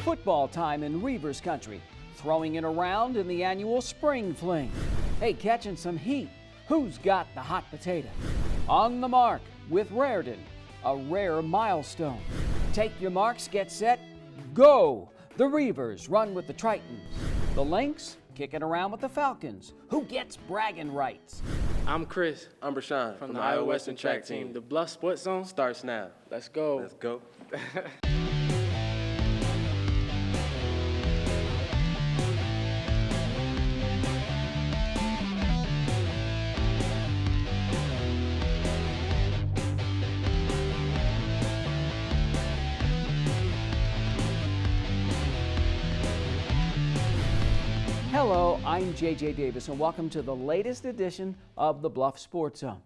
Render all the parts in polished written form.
football time in Reavers country, throwing it around in the annual spring fling. Hey, catching some heat. Who's got the hot potato? On the mark with Raritan, a rare milestone. Take your marks, get set, go! The Reavers run with the Tritons. The Lynx kicking around with the Falcons. Who gets bragging rights? I'm Chris. I'm Brashawn From the Iowa Western Track Team. The Bluffs Sports Zone starts now. Let's go. Let's go. Hello, I'm JJ Davis, and welcome to the latest edition of the Bluff Sports Zone.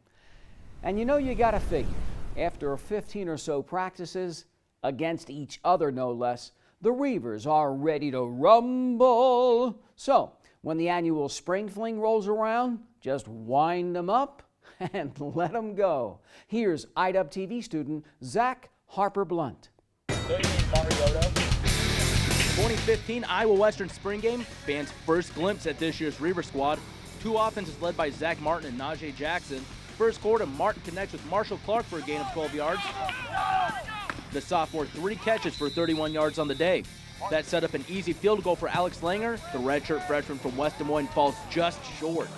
And you know, you gotta figure, after 15 or so practices, against each other no less, the Reavers are ready to rumble. So, when the annual spring fling rolls around, just wind them up and let them go. Here's IDUB TV student Zach Harper Blunt. 2015 Iowa Western Spring Game, fans' first glimpse at this year's Reaver squad. Two offenses led by Zach Martin and Najee Jackson. First quarter, Martin connects with Marshall Clark for a gain of 12 yards. The sophomore 3 catches for 31 yards on the day. That set up an easy field goal for Alex Langer. The redshirt freshman from West Des Moines falls just short.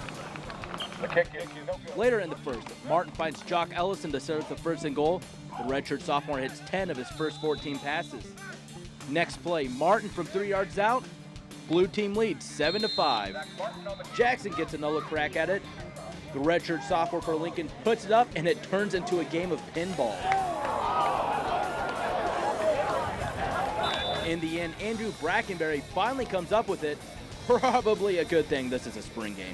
Later in the first, Martin finds Jock Ellison to set up the first and goal. The redshirt sophomore hits 10 of his first 14 passes. Next play, Martin from 3 yards out. Blue team leads 7-5. Jackson gets another crack at it. The redshirt sophomore for Lincoln puts it up, and it turns into a game of pinball. In the end, Andrew Brackenberry finally comes up with it. Probably a good thing this is a spring game.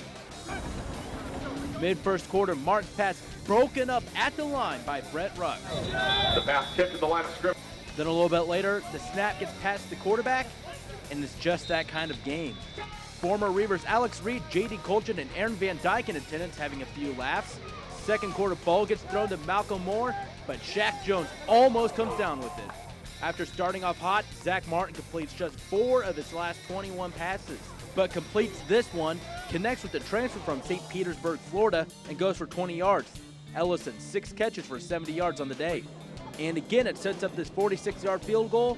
Mid-first quarter, Martin's pass broken up at the line by Brett Ruck. The pass tipped to the line of scrimmage. Then a little bit later, the snap gets past the quarterback, and it's just that kind of game. Former Reavers Alex Reed, J.D. Colchin, and Aaron Van Dyke in attendance having a few laughs. Second quarter ball gets thrown to Malcolm Moore, but Shaq Jones almost comes down with it. After starting off hot, Zach Martin completes just 4 of his last 21 passes, but completes this one, connects with the transfer from St. Petersburg, Florida, and goes for 20 yards. Ellison, 6 catches for 70 yards on the day. And again, it sets up this 46-yard field goal.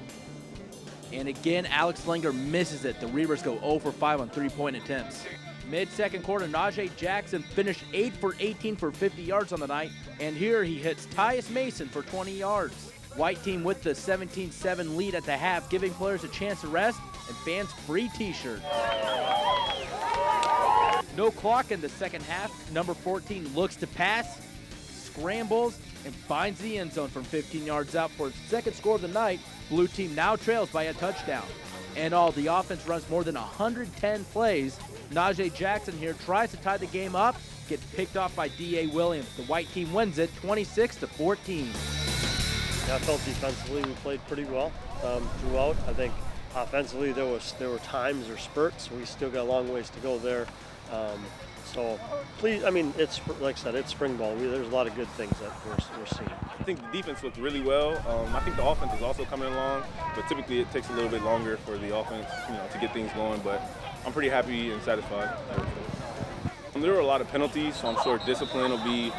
And again, Alex Langer misses it. The Reavers go 0 for 5 on 3-point attempts. Mid-second quarter, Najee Jackson finished 8 for 18 for 50 yards on the night. And here he hits Tyus Mason for 20 yards. White team with the 17-7 lead at the half, giving players a chance to rest and fans free t-shirt. No clock in the second half. Number 14 looks to pass, scrambles, and finds the end zone from 15 yards out for his second score of the night. Blue team now trails by a touchdown. And the offense runs more than 110 plays. Najee Jackson here tries to tie the game up, gets picked off by D.A. Williams. The white team wins it 26-14. Yeah, I felt defensively we played pretty well throughout. I think offensively there were times or spurts. We still got a long ways to go there. So please, I mean, it's like I said, it's spring ball. There's a lot of good things that we're seeing. I think the defense looked really well. I think the offense is also coming along, but typically it takes a little bit longer for the offense, to get things going. But I'm pretty happy and satisfied. There were a lot of penalties, so I'm sure discipline will be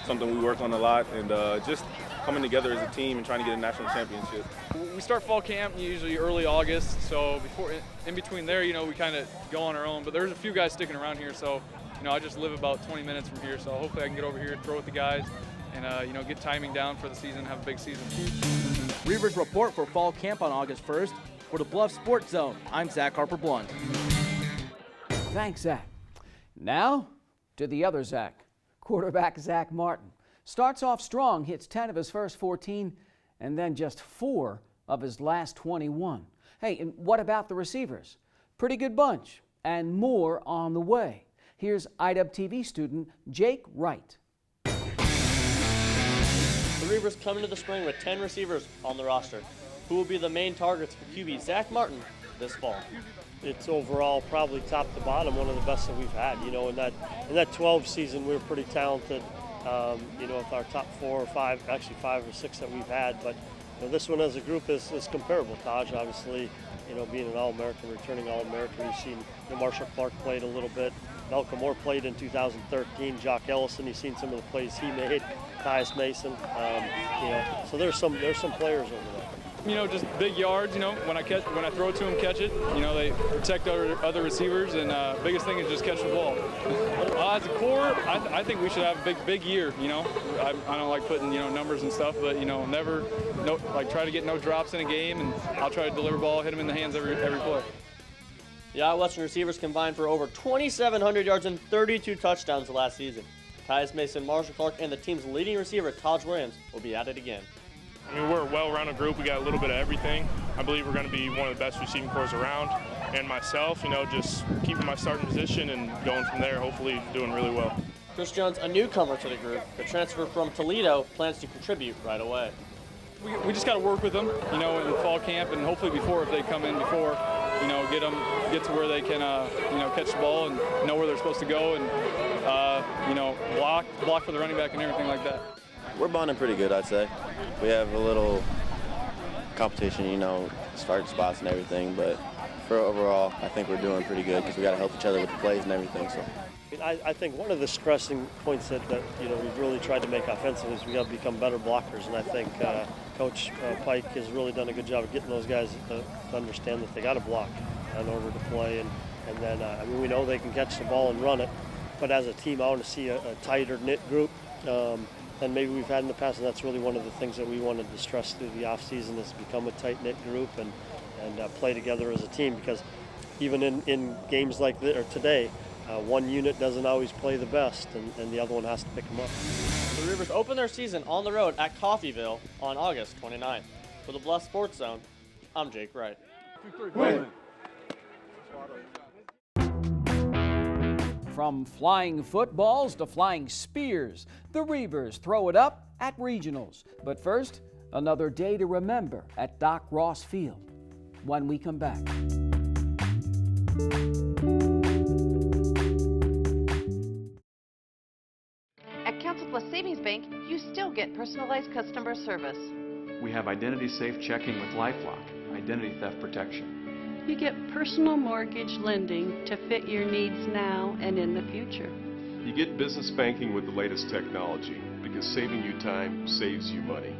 something we work on a lot, and just coming together as a team and trying to get a national championship. We start fall camp usually early August, so in between there, we kind of go on our own. But there's a few guys sticking around here, so I just live about 20 minutes from here, so hopefully I can get over here, throw with the guys, and get timing down for the season, have a big season. Reavers report for fall camp on August 1st. For the Bluff Sports Zone, I'm Zach Harper Blunt. Thanks, Zach. Now to the other Zach, quarterback Zach Martin. Starts off strong, hits 10 of his first 14, and then just 4 of his last 21. Hey, and what about the receivers? Pretty good bunch, and more on the way. Here's IDUB TV student Jake Wright. The Reavers come into the spring with 10 receivers on the roster. Who will be the main targets for QB Zach Martin this fall? It's overall probably top to bottom one of the best that we've had. In that 12 season we were pretty talented. With our top 4 or 5, actually 5 or 6 that we've had, but this one as a group is comparable. Taj obviously being an All-American, returning All-American. You've seen Marshall Clark played a little bit. Malcolm Moore played in 2013. Jock Ellison, you've seen some of the plays he made. Tyus Mason, so there's some players over there. Just big yards. When I throw to them, catch it. They protect other receivers, and biggest thing is just catch the ball. As a core, I think we should have a big year. I don't like putting numbers and stuff, but try to get no drops in a game, and I'll try to deliver ball, hit them in the hands every play. The Iowa Western receivers combined for over 2,700 yards and 32 touchdowns last season. Tyus Mason, Marshall Clark, and the team's leading receiver, Taj Williams, will be at it again. We're a well-rounded group. We got a little bit of everything. I believe we're going to be one of the best receiving corps around. And myself, just keeping my starting position and going from there, hopefully doing really well. Chris Jones, a newcomer to the group, the transfer from Toledo, plans to contribute right away. We just got to work with them, in fall camp, and hopefully before, if they come in before, get to where they can, catch the ball and know where they're supposed to go, and block for the running back and everything like that. We're bonding pretty good, I'd say. We have a little competition, starting spots and everything, but for overall, I think we're doing pretty good because we got to help each other with the plays and everything. So. I think one of the stressing points that we've really tried to make offensively is we got to become better blockers, and I think Coach Pike has really done a good job of getting those guys to understand that they got to block in order to play, and then we know they can catch the ball and run it, but as a team, I want to see a tighter knit group than maybe we've had in the past, and that's really one of the things that we wanted to stress through the offseason is become a tight knit group and play together as a team, because even in games like this, or today. One unit doesn't always play the best, and the other one has to pick them up. The Reavers open their season on the road at Coffeyville on August 29th. For the Bluffs Sports Zone, I'm Jake Wright. From flying footballs to flying spears, the Reavers throw it up at regionals. But first, another day to remember at Doc Ross Field when we come back. At Council Plus Savings Bank, you still get personalized customer service. We have identity-safe checking with LifeLock, identity theft protection. You get personal mortgage lending to fit your needs now and in the future. You get business banking with the latest technology because saving you time saves you money.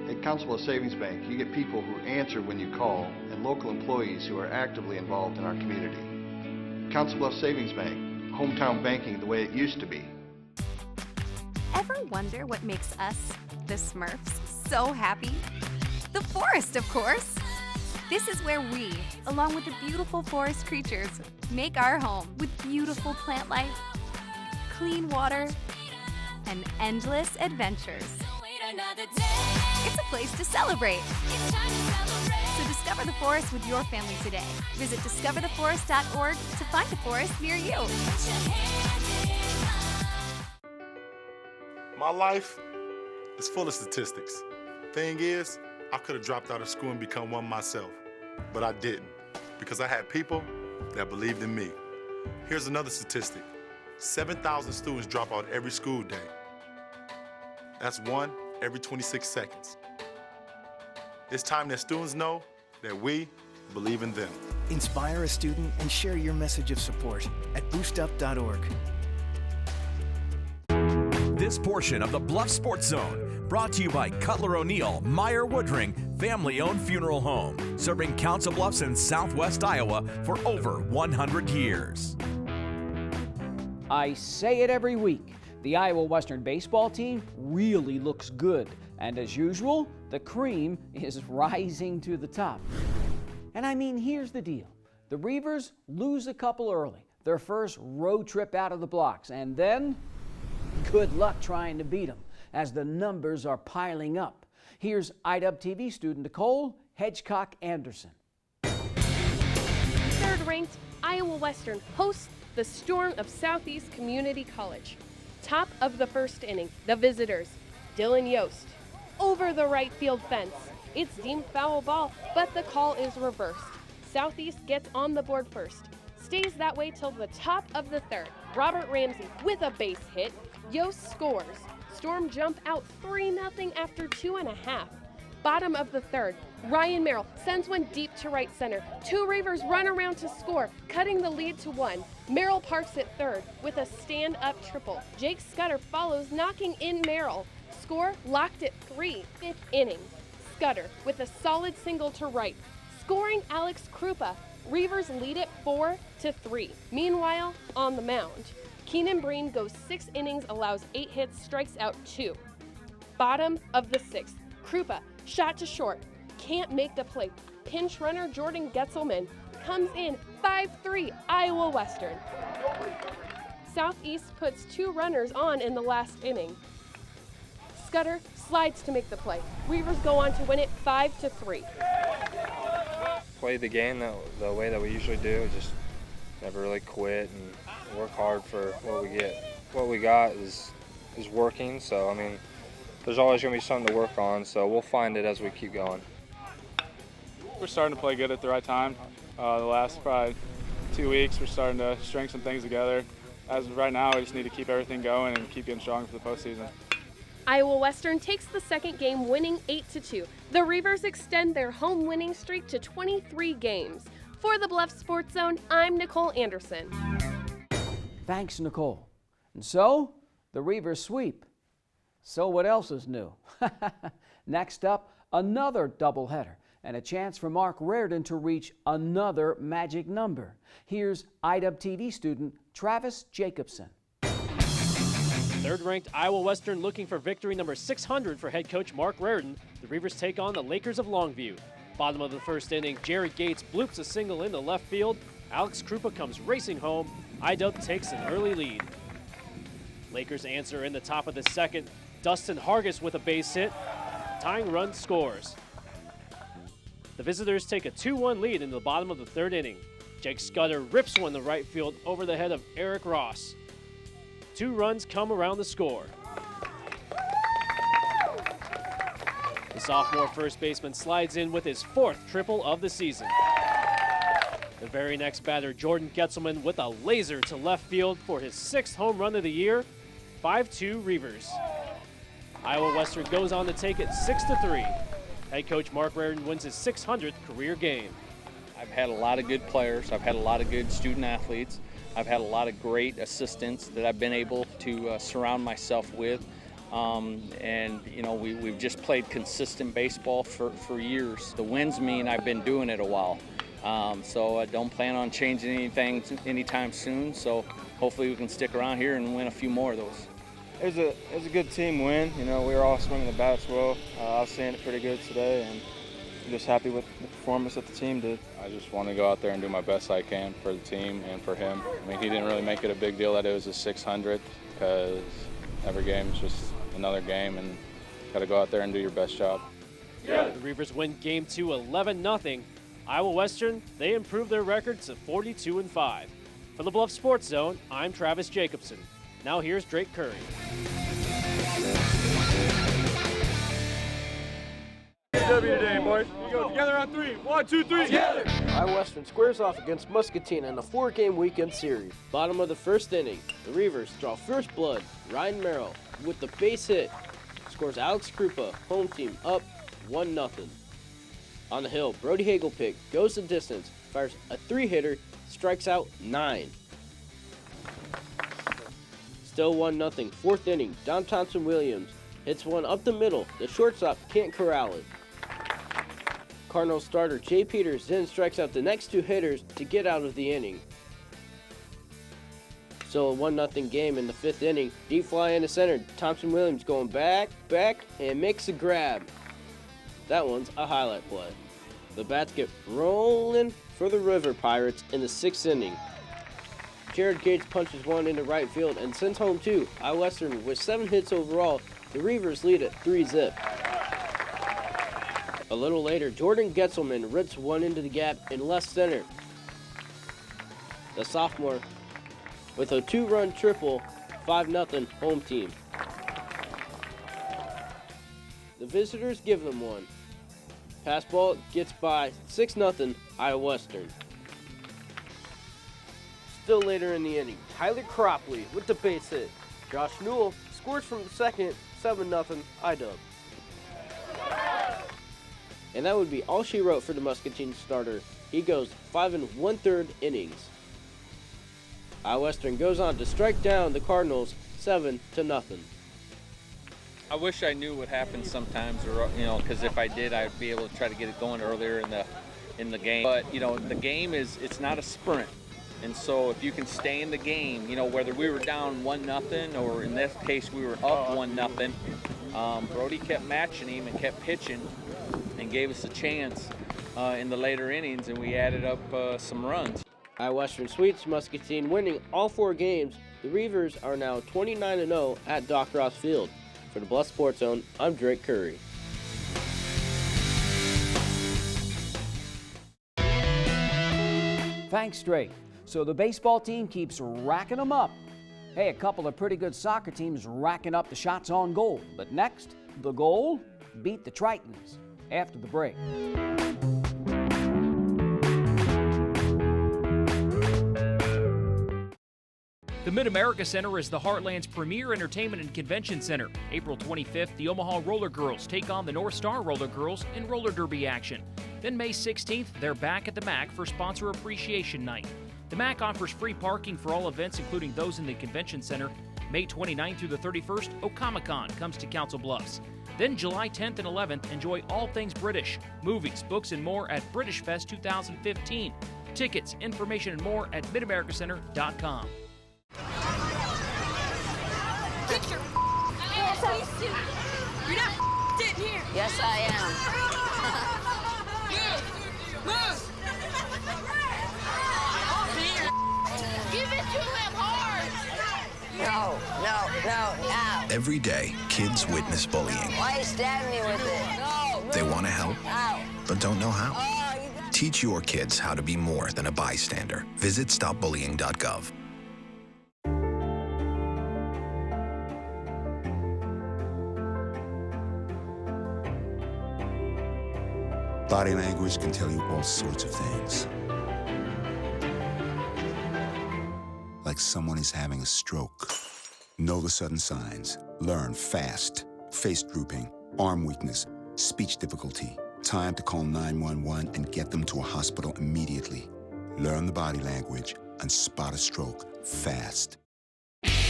At Council Plus Savings Bank, you get people who answer when you call and local employees who are actively involved in our community. Council Plus Savings Bank, hometown banking the way it used to be. Ever wonder what makes us, the Smurfs, so happy? The forest, of course! This is where we, along with the beautiful forest creatures, make our home with beautiful plant life, clean water, and endless adventures. It's a place to celebrate. So discover the forest with your family today. Visit discovertheforest.org to find a forest near you. My life is full of statistics. Thing is, I could have dropped out of school and become one myself, but I didn't because I had people that believed in me. Here's another statistic. 7,000 students drop out every school day. That's one every 26 seconds. It's time that students know that we believe in them. Inspire a student and share your message of support at boostup.org. This portion of the Bluffs Sports Zone brought to you by Cutler O'Neill, Meyer Woodring, family-owned funeral home, serving Council Bluffs in southwest Iowa for over 100 years. I say it every week. The Iowa Western baseball team really looks good. And as usual, the cream is rising to the top. And I mean, here's the deal. The Reavers lose a couple early, their first road trip out of the blocks, and then good luck trying to beat them as the numbers are piling up. Here's IWTV student Nicole Hedgecock Anderson. Third-ranked Iowa Western hosts the Storm of Southeast Community College. Top of the first inning, the visitors, Dylan Yost. Over the right field fence. It's deemed foul ball, but the call is reversed. Southeast gets on the board first. Stays that way till the top of the third. Robert Ramsey with a base hit. Yost scores. Storm jump out 3-0 after 2.5. Bottom of the third, Ryan Merrill sends one deep to right center. Two Reavers run around to score, cutting the lead to 1. Merrill parks at third with a stand-up triple. Jake Scudder follows, knocking in Merrill. Score locked at 3, 5th inning. Scudder with a solid single to right, scoring Alex Krupa. Reavers lead it 4-3. Meanwhile, on the mound, Keenan Breen goes 6 innings, allows 8 hits, strikes out 2. Bottom of the 6th, Krupa shot to short, can't make the play. Pinch runner Jordan Getzelman comes in 5-3, Iowa Western. Southeast puts 2 runners on in the last inning. Scudder slides to make the play. Reavers go on to win it 5-3. Play the game the way that we usually do, just never really quit and work hard for what we get. What we got is working, so I mean, there's always going to be something to work on, so we'll find it as we keep going. We're starting to play good at the right time. The last probably 2 weeks, we're starting to string some things together. As of right now, we just need to keep everything going and keep getting stronger for the postseason. Iowa Western takes the second game, winning 8-2. The Reavers extend their home winning streak to 23 games. For the Bluffs Sports Zone, I'm Nicole Anderson. Thanks, Nicole. And so, the Reavers sweep. So what else is new? Next up, another doubleheader and a chance for Mark Reardon to reach another magic number. Here's IWTV student Travis Jacobson. Third-ranked Iowa Western looking for victory number 600 for head coach Mark Reardon. The Reavers take on the Lakers of Longview. Bottom of the first inning, Jerry Gates bloops a single into left field. Alex Krupa comes racing home. IW takes an early lead. Lakers answer in the top of the second. Dustin Hargis with a base hit. Tying run scores. The visitors take a 2-1 lead in the bottom of the third inning. Jake Scudder rips one to right field over the head of Eric Ross. 2 runs come around the score. The sophomore first baseman slides in with his 4th triple of the season. The very next batter, Jordan Getzelman, with a laser to left field for his 6th home run of the year. 5-2 Reavers. Iowa Western goes on to take it 6-3. Head coach Mark Reardon wins his 600th career game. I've had a lot of good players. I've had a lot of good student athletes. I've had a lot of great assistants that I've been able to surround myself with. And, you know, we've just played consistent baseball for years. The wins mean I've been doing it a while. So I don't plan on changing anything anytime soon. So hopefully we can stick around here and win a few more of those. It was a good team win. You know, we were all swinging the bats well. I was seeing it pretty good today, and I'm just happy with the performance that the team did. I just want to go out there and do my best I can for the team and for him. I mean, he didn't really make it a big deal that it was his 600th, because every game is just another game, and got to go out there and do your best job. The Reavers win Game 2 11-0. Iowa Western, they improve their record to 42-5. For the Bluff Sports Zone, I'm Travis Jacobson. Now here's Drake Curry. Today, boys. We go together on 3. 1, 2, 3. Together. Iowa Western squares off against Muscatine in a 4-game weekend series. Bottom of the first inning, the Reavers draw first blood. Ryan Merrill with the base hit scores Alex Krupa, home team up 1-0. On the hill, Brody Hagelpick goes the distance, fires a 3-hitter, strikes out 9. Still 1-0. 4th inning, Dom Thompson-Williams hits one up the middle. The shortstop can't corral it. Cardinals starter Jay Peters then strikes out the next 2 hitters to get out of the inning. So a 1-0 game in the 5th inning. Deep fly into center. Thompson-Williams going back, and makes a grab. That one's a highlight play. The bats get rolling for the River Pirates in the 6th inning. Jared Gates punches one into right field and sends home 2. Iowa Western with 7 hits overall. The Reavers lead at 3-0. A little later, Jordan Getzelman rips one into the gap in left center. The sophomore with a 2-run triple, 5-0 home team. The visitors give them one. Pass ball gets by 6-0 Iowa Western. Still later in the inning, Tyler Cropley with the base hit. Josh Newell scores from the second, 7-0 IW. And that would be all she wrote for the Muscatine starter. He goes 5 1/3 innings. Iowa Western goes on to strike down the Cardinals 7-0. I wish I knew what happens sometimes, or because if I did, I'd be able to try to get it going earlier in the game. But the game it's not a sprint, and so if you can stay in the game, whether we were down 1-0 or in this case we were up 1-0, Brody kept matching him and kept pitching, and gave us a chance in the later innings, and we added up some runs. Iowa Western sweeps Muscatine, winning all 4 games. The Reavers are now 29-0 at Doc Ross Field. For the Bluffs Sports Zone, I'm Drake Curry. Thanks, Drake. So the baseball team keeps racking them up. Hey, a couple of pretty good soccer teams racking up the shots on goal. But next, the goal, beat the Tritons. After the break. The Mid-America Center is the Heartland's premier entertainment and convention center. April 25th, the Omaha Roller Girls take on the North Star Roller Girls in roller derby action. Then May 16th, they're back at the MAC for Sponsor Appreciation Night. The MAC offers free parking for all events, including those in the convention center. May 29th through the 31st, Okamacon comes to Council Bluffs. Then July 10th and 11th, enjoy all things British, movies, books, and more at British Fest 2015. Tickets, information, and more at midamericacenter.com. Get your ass out. You're not sitting here. Yes, I am. Move. Give it to him hard. No. Ow. Every day, kids witness bullying. Why are you stabbing me with it? No. They want to help, Ow. but don't know how. Teach your kids how to be more than a bystander. Visit stopbullying.gov. Body language can tell you all sorts of things. Like someone is having a stroke. Know the sudden signs. Learn fast. Face drooping, arm weakness, speech difficulty. Time to call 911 and get them to a hospital immediately. Learn the body language and spot a stroke fast.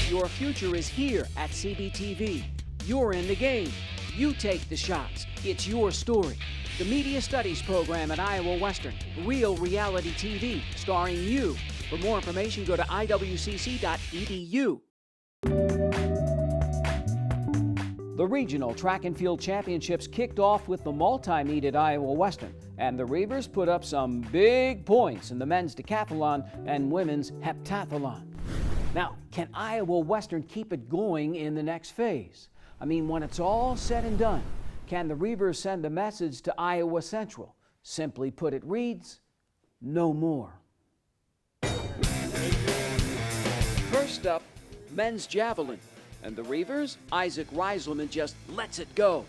Your future is here at CBTV. You're in the game. You take the shots. It's your story. The Media Studies program at Iowa Western. Real reality TV starring you. For more information, go to iwcc.edu. The regional track and field championships kicked off with the multi-meet at Iowa Western, and the Reavers put up some big points in the men's decathlon and women's heptathlon. Now, can Iowa Western keep it going in the next phase? I mean, when it's all said and done, can the Reavers send a message to Iowa Central? Simply put, it reads, no more. First up, men's javelin. And the Reavers, Isaac Reiselman just lets it go.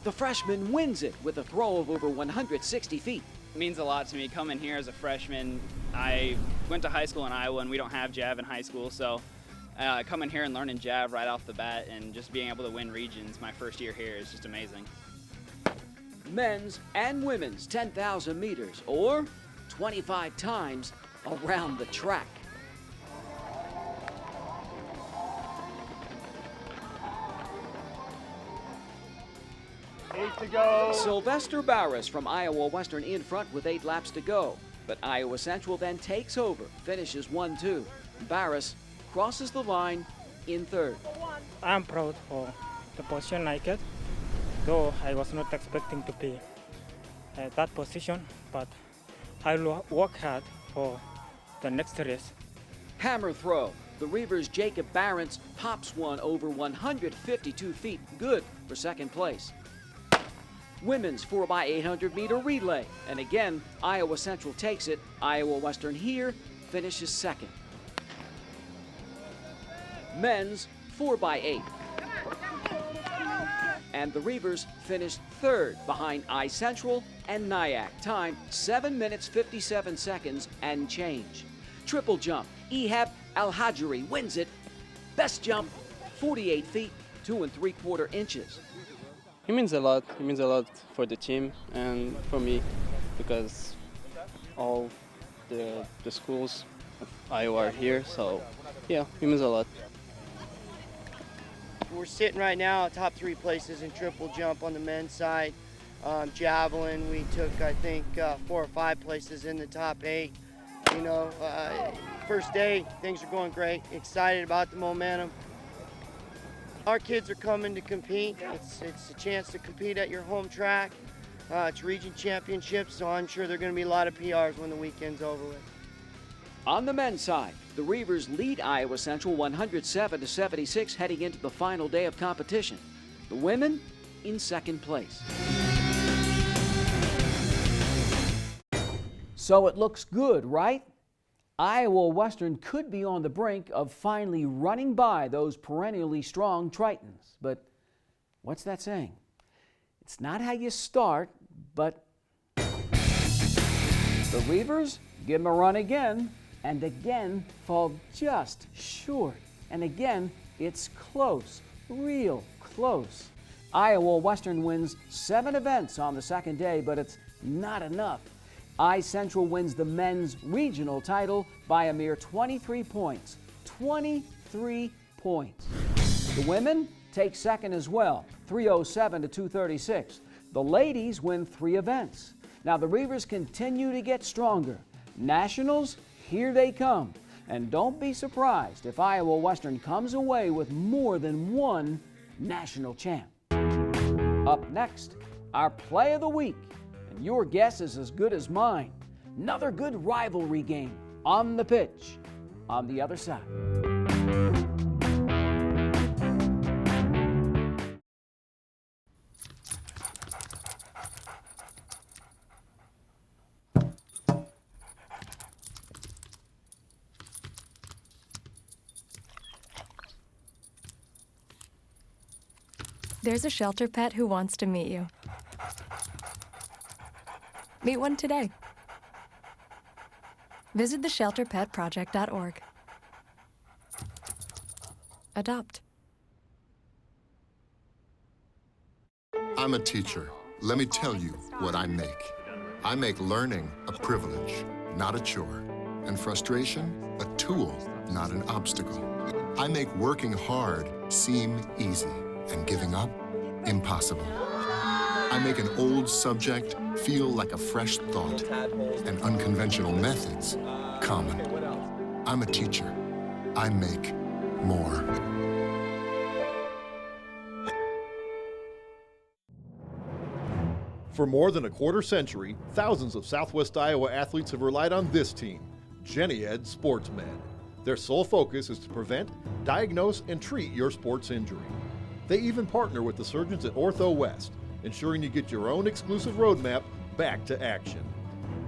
The freshman wins it with a throw of over 160 feet. It means a lot to me coming here as a freshman. I went to high school in Iowa and we don't have JAV in high school, so coming here and learning JAV right off the bat and just being able to win regions my first year here is just amazing. Men's and women's 10,000 meters, or 25 times around the track. To go. Sylvester Barras from Iowa Western in front with 8 laps to go. But Iowa Central then takes over, finishes 1-2. Barras crosses the line in third. I'm proud for the position I get, though I was not expecting to be at that position, but I'll work hard for the next race. Hammer throw. The Reavers' Jacob Barents pops one over 152 feet, good for second place. Women's 4x800 meter relay. And again, Iowa Central takes it. Iowa Western here finishes second. Men's 4x8. And the Reavers finished third behind I Central and Nyack. Time 7 minutes 57 seconds and change. Triple jump. Ehab Al-Hajri wins it. Best jump 48 feet 2 3/4 inches. He means a lot. He means a lot for the team and for me, because all the schools of Iowa are here. So, yeah, he means a lot. We're sitting right now at top 3 places in triple jump on the men's side. Javelin, we took, I think, 4 or 5 places in the top 8. You know, first day, things are going great. Excited about the momentum. Our kids are coming to compete. It's a chance to compete at your home track. It's region championships, so I'm sure there are going to be a lot of PRs when the weekend's over with. On the men's side, the Reavers lead Iowa Central 107-76 heading into the final day of competition. The women in second place. So it looks good, right? Iowa Western could be on the brink of finally running by those perennially strong Tritons. But what's that saying? It's not how you start, but the Reavers give them a run again, and again fall just short. And again, it's close, real close. Iowa Western wins 7 events on the second day, but it's not enough. I Central wins the men's regional title by a mere 23 points. 23 points. The women take second as well, 307-236. The ladies win 3 events. Now the Reavers continue to get stronger. Nationals, here they come. And don't be surprised if Iowa Western comes away with more than one national champ. Up next, our play of the week. And your guess is as good as mine. Another good rivalry game on the pitch on the other side. There's a shelter pet who wants to meet you. Meet one today. Visit theshelterpetproject.org. Adopt. I'm a teacher. Let me tell you what I make. I make learning a privilege, not a chore, and frustration a tool, not an obstacle. I make working hard seem easy and giving up impossible. I make an old subject feel like a fresh thought and unconventional methods common. I'm a teacher. I make more. For more than a quarter century, thousands of Southwest Iowa athletes have relied on this team, Jenny Ed Sports Med. Their sole focus is to prevent, diagnose, and treat your sports injury. They even partner with the surgeons at Ortho West, ensuring you get your own exclusive roadmap back to action.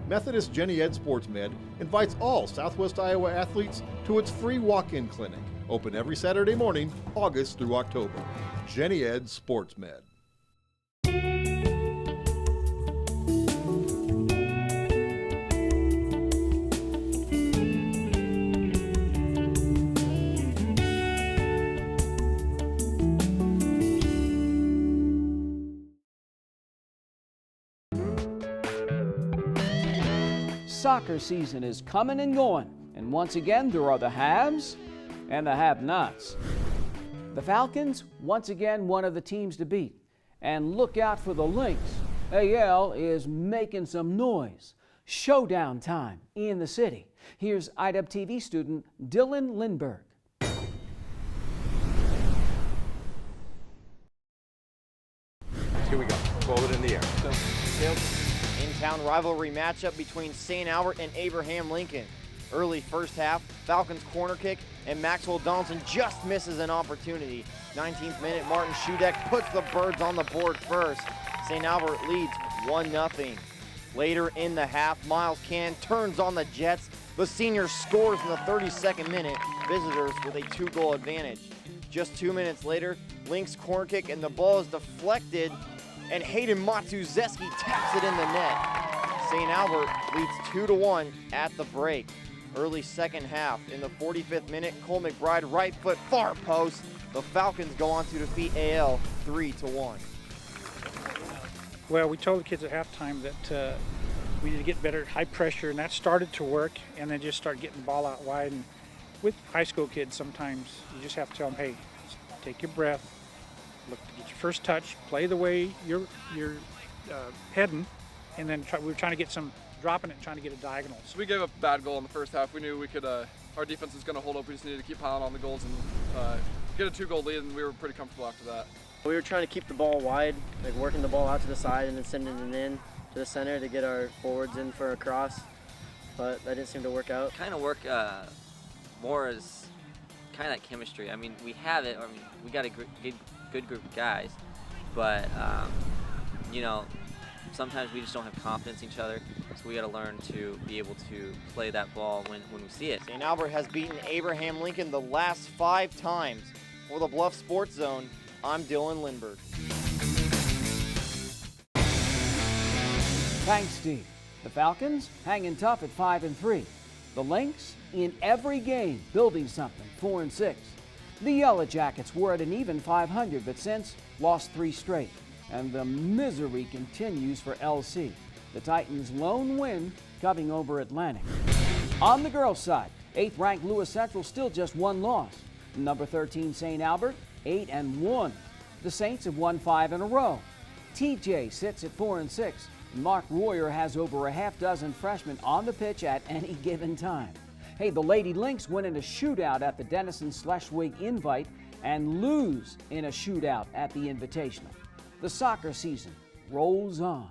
Methodist Jenny Ed Sports Med invites all Southwest Iowa athletes to its free walk-in clinic, open every Saturday morning, August through October. Jenny Ed Sports Med. Soccer season is coming and going, and once again there are the haves and the have-nots. The Falcons, once again, one of the teams to beat. And look out for the Lynx. AL is making some noise. Showdown time in the city. Here's IWTV student Dylan Lindberg. Here we go. Hold it in the air. In-town rivalry matchup between St. Albert and Abraham Lincoln. Early first half, Falcons corner kick, and Maxwell Donaldson just misses an opportunity. 19th minute, Martin Schudeck puts the Birds on the board first. St. Albert leads 1-0. Later in the half, Miles Cann turns on the Jets. The senior scores in the 32nd minute, visitors with a 2-goal advantage. Just 2 minutes later, Lynx corner kick, and the ball is deflected, and Hayden Matuszewski taps it in the net. St. Albert leads 2-1 at the break. Early second half, in the 45th minute, Cole McBride right foot far post. The Falcons go on to defeat AL 3-1. Well, we told the kids at halftime that we need to get better at high pressure, and that started to work, and then just start getting the ball out wide. And with high school kids, sometimes you just have to tell them, hey, take your breath, look to get your first touch, play the way you're heading, and then we're trying to get some dropping it and trying to get a diagonal. So we gave up a bad goal in the first half. We knew we could, our defense was going to hold up. We just needed to keep piling on the goals and get a 2-goal lead, and we were pretty comfortable after that. We were trying to keep the ball wide, like working the ball out to the side and then sending it in to the center to get our forwards in for a cross, but that didn't seem to work out. Kind of work more as kind of like chemistry. I mean, we have it. I mean, we got a good group of guys, but you know, sometimes we just don't have confidence in each other. So we got to learn to be able to play that ball when we see it. St. Albert has beaten Abraham Lincoln the last 5 times. For the Bluff Sports Zone, I'm Dylan Lindberg. Thanks, Steve. The Falcons hanging tough at 5-3. The Lynx in every game building something, 4-6. The Yellow Jackets were at an even 500, but since lost 3 straight. And the misery continues for LC. The Titans' lone win coming over Atlantic. On the girls' side, 8th-ranked Lewis Central still just 1 loss. Number 13 St. Albert, 8-1. The Saints have won 5 in a row. TJ sits at 4-6. Mark Royer has over a half dozen freshmen on the pitch at any given time. Hey, the Lady Lynx win in a shootout at the Denison Schleswig Invite and lose in a shootout at the Invitational. The soccer season rolls on.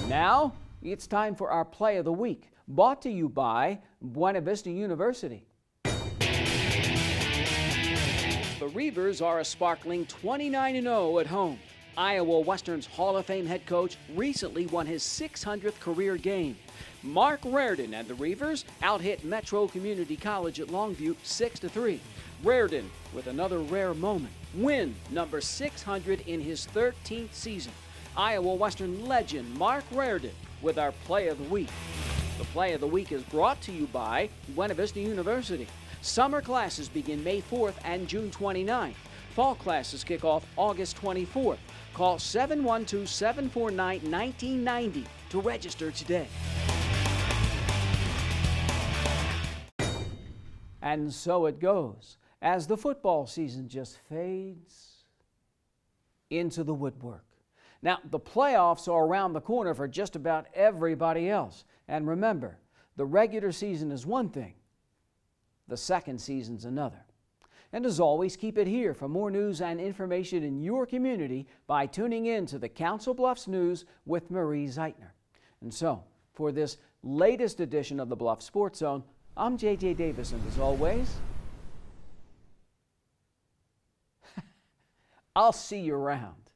Now, it's time for our Play of the Week, brought to you by Buena Vista University. The Reavers are a sparkling 29-0 at home. Iowa Western's Hall of Fame head coach recently won his 600th career game. Mark Reardon and the Reavers out-hit Metro Community College at Longview 6-3. Reardon, with another rare moment, win number 600 in his 13th season. Iowa Western legend Mark Reardon with our Play of the Week. The Play of the Week is brought to you by Buena Vista University. Summer classes begin May 4th and June 29th. Fall classes kick off August 24th. Call 712-749-1990 to register today. And so it goes, as the football season just fades into the woodwork. Now, the playoffs are around the corner for just about everybody else. And remember, the regular season is one thing, the second season's another. And as always, keep it here for more news and information in your community by tuning in to the Council Bluffs News with Marie Zeitner. And so, for this latest edition of the Bluff Sports Zone, I'm J.J. Davis, and as always, I'll see you around.